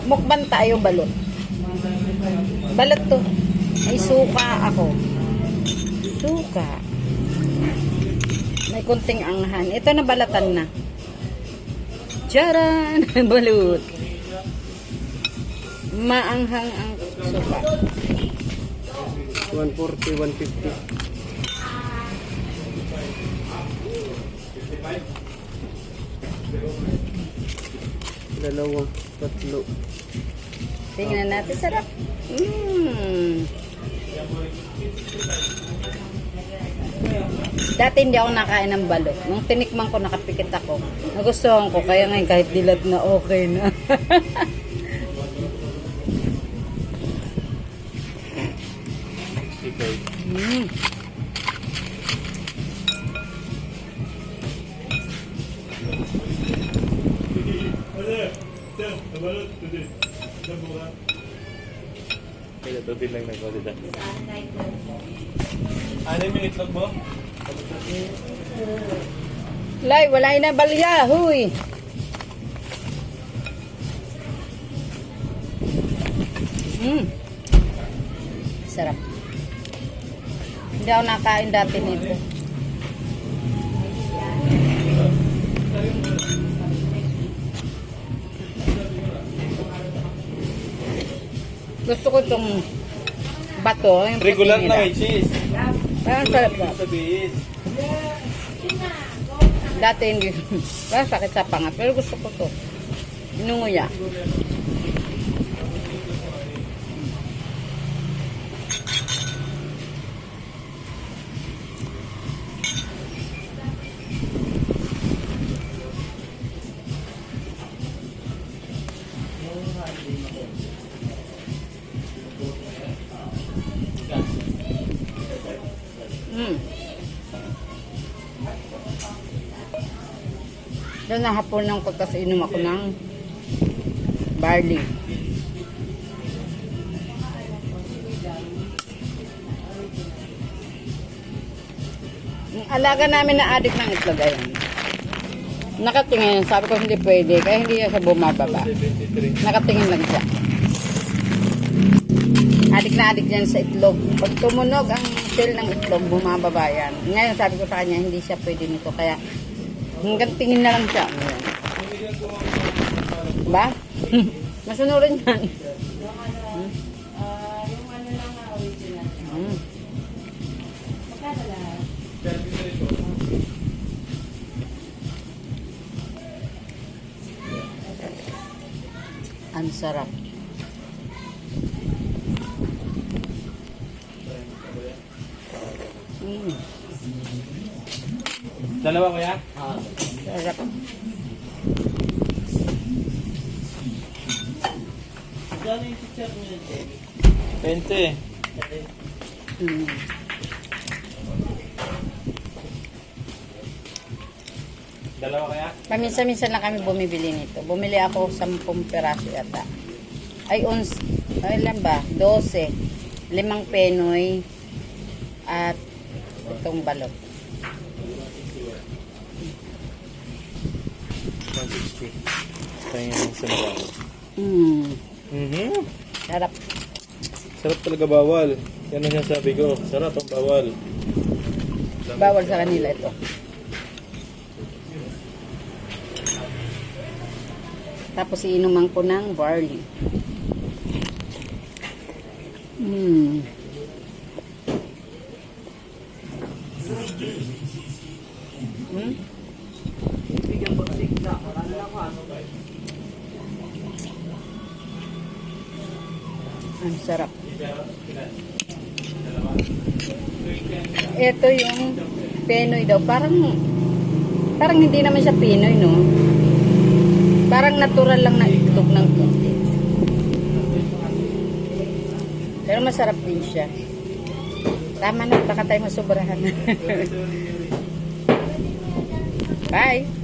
Mukbang tayo balot. Balot to. May suka ako. Suka. May kunting anghan. Ito na balatan na. Charan! Balot. Maanghang ang suka. 140, 150. Dalawa, tatlo. Tingnan natin, sarap. Dati hindi ako nakain ng balot. Nung tinikman ko, nakapikit ako. Nagustuhan ko, kaya ngayon kahit dilat na okay na. Kaya ito din lang nagwalita. Ano yung itlog mo? Lay, wala na balya. Huy. Sarap. Hindi ako nakain dati nito. Gusto ko itong bato. Yung Regular puti na nila. may cheese. Parang sarap na. Sa bihis. Dati hindi. Parang sakit sa panga. Pero gusto ko to. Inunguya. Doon nahaponan ko kasi inom ako ng barley. Yung alaga namin na adik ng itlog, ayan. Nakatingin, sabi ko hindi pwede, kaya hindi siya bumababa. Nakatingin lang siya. Adik na adik yan sa itlog. Pag tumunog ang shell ng itlog, bumababa yan. Ngayon sabi ko sa kanya, hindi siya pwede nito, kaya hanggang tingin na lang siya. Ba? Masunurin yan. Ang sarap. Dalawa ko ya? Sarap. Gano'n yung teacher mo yun? 20. Dalawa kaya? Paminsan-minsan lang kami bumibili nito. Bumili ako 10 peraso yata. Ay, ilan ba? 12. 5 penoy at itong balot. 160. Kaya yung sumabawal. Sarap. Sarap talaga bawal. Yan ang sabi ko. Sarap ang bawal. Bawal sa kanila ito. Tapos iinuman ko ng barley. Ang sarap. Ito yung Pinoy daw. Parang hindi naman siya Pinoy, no? Parang natural lang na itlog ng puti. Pero masarap din siya. Tama na, baka tayo masubrahan. Bye!